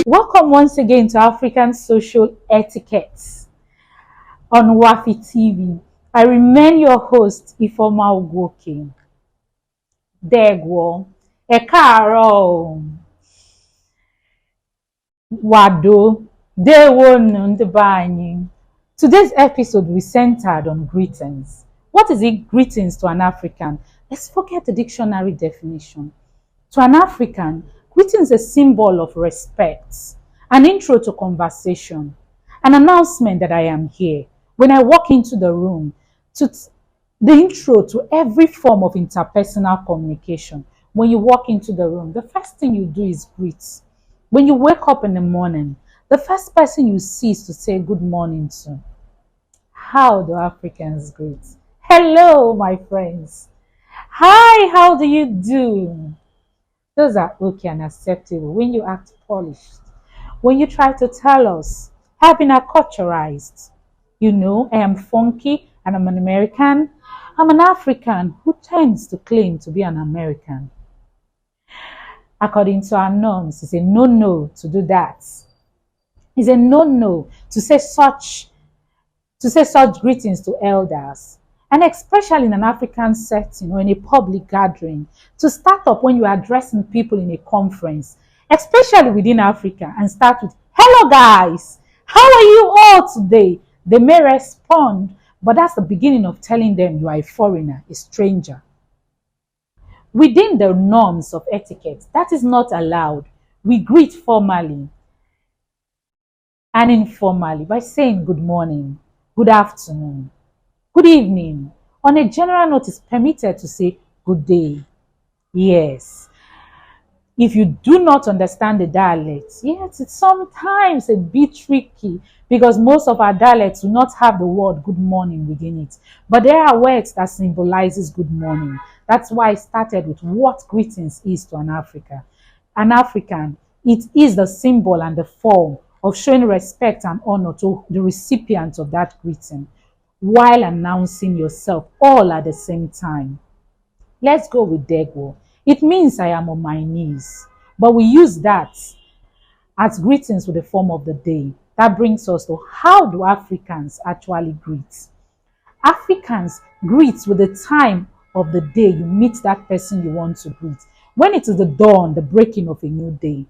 Welcome once again to African Social Etiquette on Waffi TV. I remain your host, Ifoma Ugwoke. Degwo, Ekaro, Wado, Dewo Nundebanyi. Today's episode we centered on greetings. What is it, greetings to an African? Let's forget the dictionary definition. To an African, greetings is a symbol of respect, an intro to conversation, an announcement that I am here. When I walk into the room, the intro to every form of interpersonal communication. When you walk into the room, the first thing you do is greet. When you wake up in the morning, the first person you see is to say good morning to. How do Africans greet? Hello, my friends. Hi, how do you do? Those are okay and acceptable when you act polished. When you try to tell us, I've been acculturized. You know, I am funky and I'm an American. I'm an African who tends to claim to be an American. According to our norms, it's a no-no to do that. It's a no-no to say such greetings to elders. And especially in an African setting or in a public gathering, to start up when you are addressing people in a conference, especially within Africa, and start with, hello guys, how are you all today? They may respond, but that's the beginning of telling them you are a foreigner, a stranger. Within the norms of etiquette, that is not allowed. We greet formally and informally by saying good morning, good afternoon, good evening. On a general note, it's permitted to say good day. Yes. If you do not understand the dialect, yes, it's sometimes a bit tricky because most of our dialects do not have the word good morning within it. But there are words that symbolizes good morning. That's why I started with what greetings is to an African. An African, it is the symbol and the form of showing respect and honor to the recipient of that greeting, while announcing yourself all at the same time. Let's go with Degwo. It means I am on my knees, but we use that as greetings with the form of the day. That brings us to how do Africans actually greet? Africans greet with the time of the day you meet that person you want to greet. When it is the dawn, the breaking of a new day.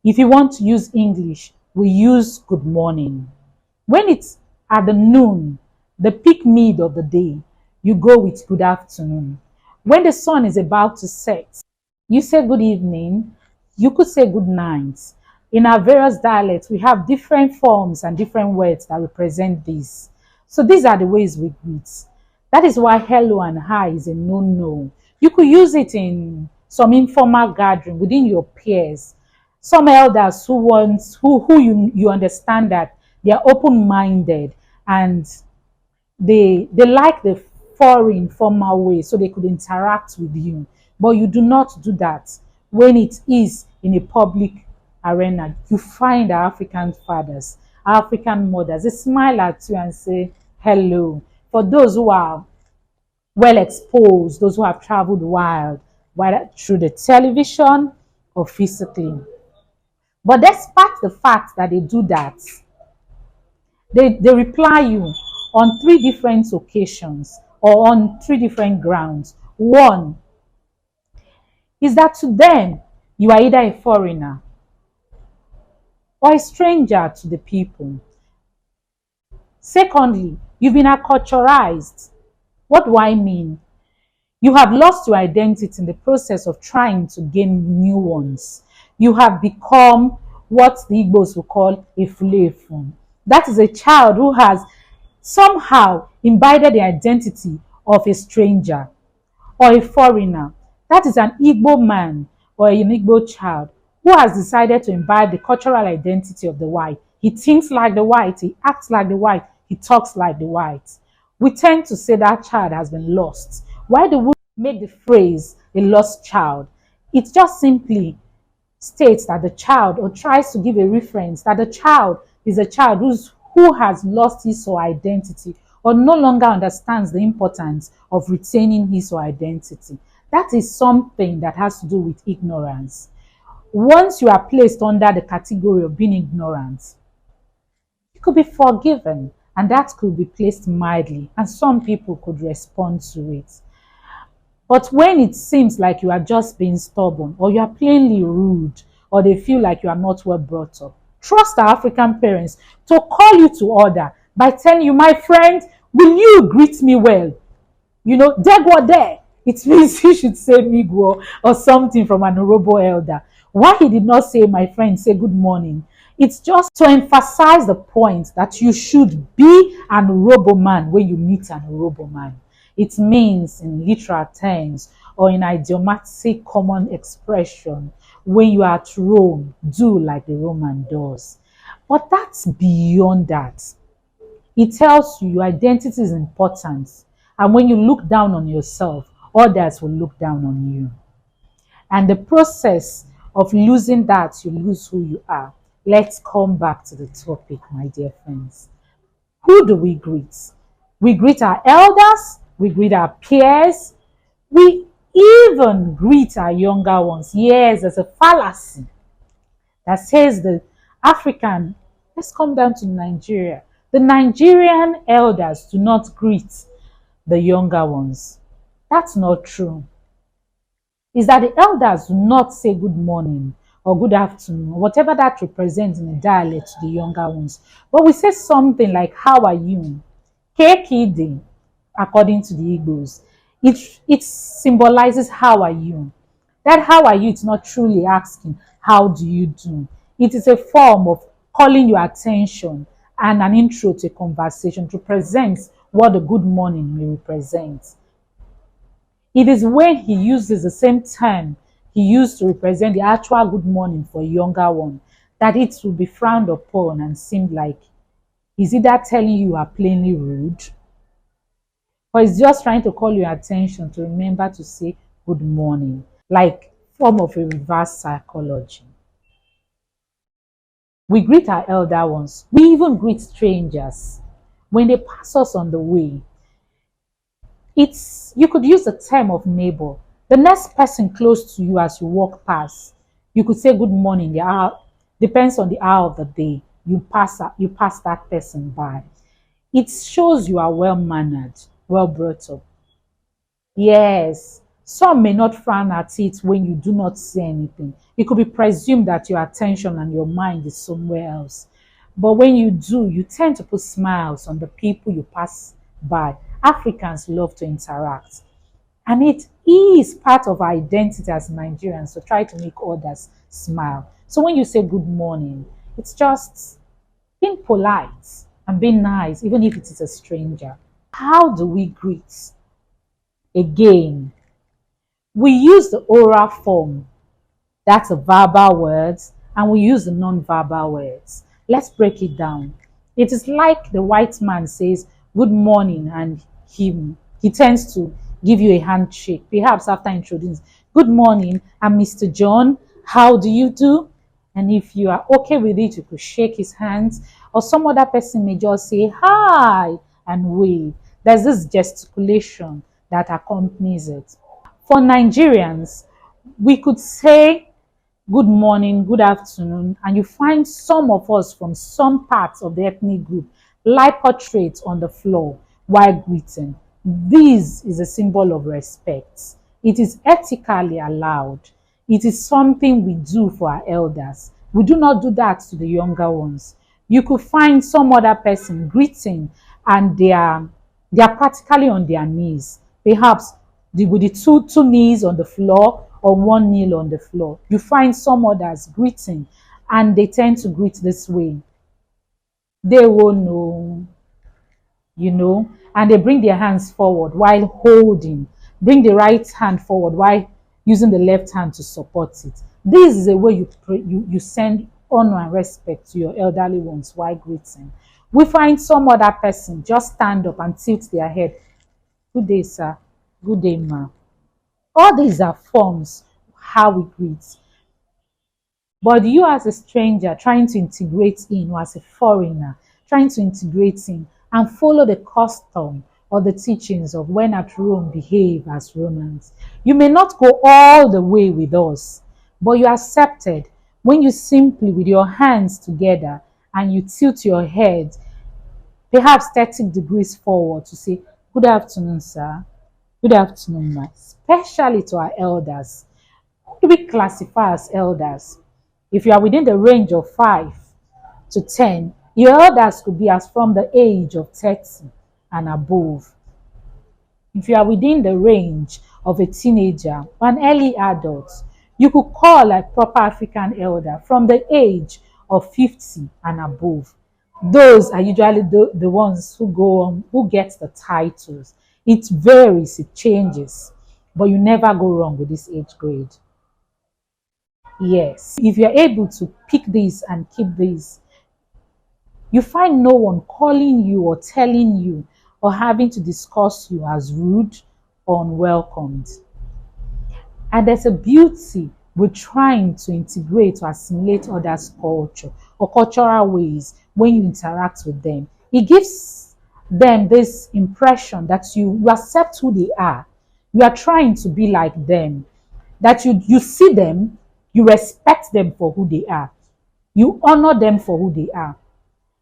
If you want to use English, we use good morning. When it's at the noon, the peak mid of the day, you go with good afternoon. When the sun is about to set, you say good evening. You could say good night. In our various dialects, we have different forms and different words that represent this. So these are the ways we greet. That is why hello and hi is a no-no. You could use it in some informal gathering within your peers. Some elders who you understand that they are open-minded and they like the foreign formal way so they could interact with you, but you do not do that when it is in a public arena. You find our African fathers, our African mothers, they smile at you and say hello. For those who are well exposed, those who have traveled wild, whether through the television or physically. But despite the fact that they do that, they reply you on 3 different occasions or on 3 different grounds. One is that to them, you are either a foreigner or a stranger to the people. Secondly, you've been acculturized. What do I mean? You have lost your identity in the process of trying to gain new ones. You have become what the Igbos will call a fulefu. That is a child who has somehow imbibed the identity of a stranger or a foreigner. That is an Igbo man or an Igbo child who has decided to imbibe the cultural identity of the white. He thinks like the white, he acts like the white, he talks like the white. We tend to say that child has been lost. Why do we make the phrase a lost child? It just simply states that the child, or tries to give a reference that the child is a child who has lost his or her identity or no longer understands the importance of retaining his or her identity. That is something that has to do with ignorance. Once you are placed under the category of being ignorant, you could be forgiven, and that could be placed mildly, and some people could respond to it. But when it seems like you are just being stubborn, or you are plainly rude, or they feel like you are not well brought up, trust our African parents to call you to order by telling you, my friend, will you greet me well? You know, degwa there. It means you should say migwo or something from an Orobo elder. Why he did not say, my friend, say good morning? It's just to emphasize the point that you should be an Orobo man when you meet an Orobo man. It means in literal terms or in idiomatic common expression, when you are at Rome, do like the Roman does. But that's beyond that. It tells you your identity is important. And when you look down on yourself, others will look down on you. And the process of losing that, you lose who you are. Let's come back to the topic, my dear friends. Who do we greet? We greet our elders, we greet our peers, we even greet our younger ones. Yes, there's a fallacy that says the African, let's come down to Nigeria. The Nigerian elders do not greet the younger ones. That's not true. Is that the elders do not say good morning or good afternoon, or whatever that represents in a dialect to the younger ones. But we say something like, how are you? Kekide, according to the Igbos. It symbolizes how are you. That how are you, it's not truly asking, how do you do? It is a form of calling your attention and an intro to a conversation to present what a good morning may represent. It is when he uses the same term he used to represent the actual good morning for a younger one that it will be frowned upon and seem like he's either telling you are plainly rude, or he's just trying to call your attention to remember to say good morning, like form of a reverse psychology. We greet our elder ones. We even greet strangers when they pass us on the way. You could use the term of neighbor. The next person close to you as you walk past, you could say good morning. The hour depends on the hour of the day. You pass that person by. It shows you are well mannered, well brought up. Yes, some may not frown at it when you do not say anything. It could be presumed that your attention and your mind is somewhere else. But when you do, you tend to put smiles on the people you pass by. Africans love to interact. And it is part of our identity as Nigerians to try to make others smile. So when you say good morning, it's just being polite and being nice, even if it is a stranger. How do we greet? Again, we use the oral form, that's the verbal words, and we use the non-verbal words. Let's break it down. It is like the white man says good morning and he tends to give you a handshake, perhaps after introducing, good morning, I'm Mr. John, how do you do? And if you are okay with it, you could shake his hands, or some other person may just say hi and wave. There's this gesticulation that accompanies it. For Nigerians, we could say good morning, good afternoon, and you find some of us from some parts of the ethnic group lie portraits on the floor while greeting. This is a symbol of respect. It is ethically allowed. It is something we do for our elders. We do not do that to the younger ones. You could find some other person greeting and they are practically on their knees, perhaps with the two knees on the floor or one knee on the floor. You find some others greeting and they tend to greet this way. They will know, and they bring their hands forward while holding. Bring the right hand forward while using the left hand to support it. This is a way you send honor and respect to your elderly ones while greeting. We find some other person just stand up and tilt their head. Good day, sir. Good day, ma. All these are forms of how we greet. But you as a stranger trying to integrate in, or as a foreigner trying to integrate in and follow the custom or the teachings of when at Rome behave as Romans, you may not go all the way with us, but you are accepted When you simply, with your hands together, and you tilt your head, perhaps 30 degrees forward to say, "Good afternoon, sir. Good afternoon, ma." Especially to our elders. Who do we classify as elders? If you are within the range of 5 to 10, your elders could be as from the age of 30 and above. If you are within the range of a teenager or an early adult, you could call a proper African elder from the age of 50 and above. Those are usually the ones who go on, who get the titles. It varies, it changes, but you never go wrong with this age grade. Yes, if you're able to pick this and keep this, you find no one calling you or telling you or having to discuss you as rude or unwelcomed. And there's a beauty with trying to integrate or assimilate others' culture or cultural ways when you interact with them. It gives them this impression that you accept who they are. You are trying to be like them. That you see them, you respect them for who they are. You honor them for who they are.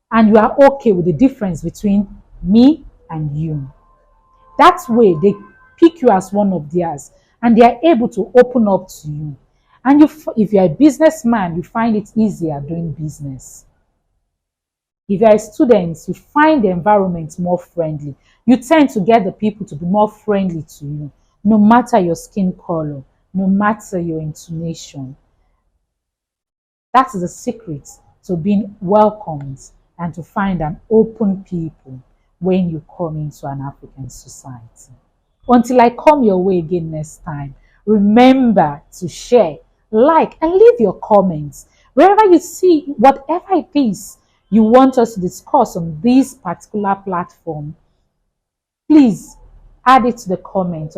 And you are okay with the difference between me and you. That way, they pick you as one of theirs and they are able to open up to you. And if you're a businessman, you find it easier doing business. If you're a student, you find the environment more friendly. You tend to get the people to be more friendly to you, no matter your skin color, no matter your intonation. That's the secret to being welcomed and to find an open people when you come into an African society. Until I come your way again next time, remember to share, like, and leave your comments. Wherever you see whatever it is you want us to discuss on this particular platform, please add it to the comments.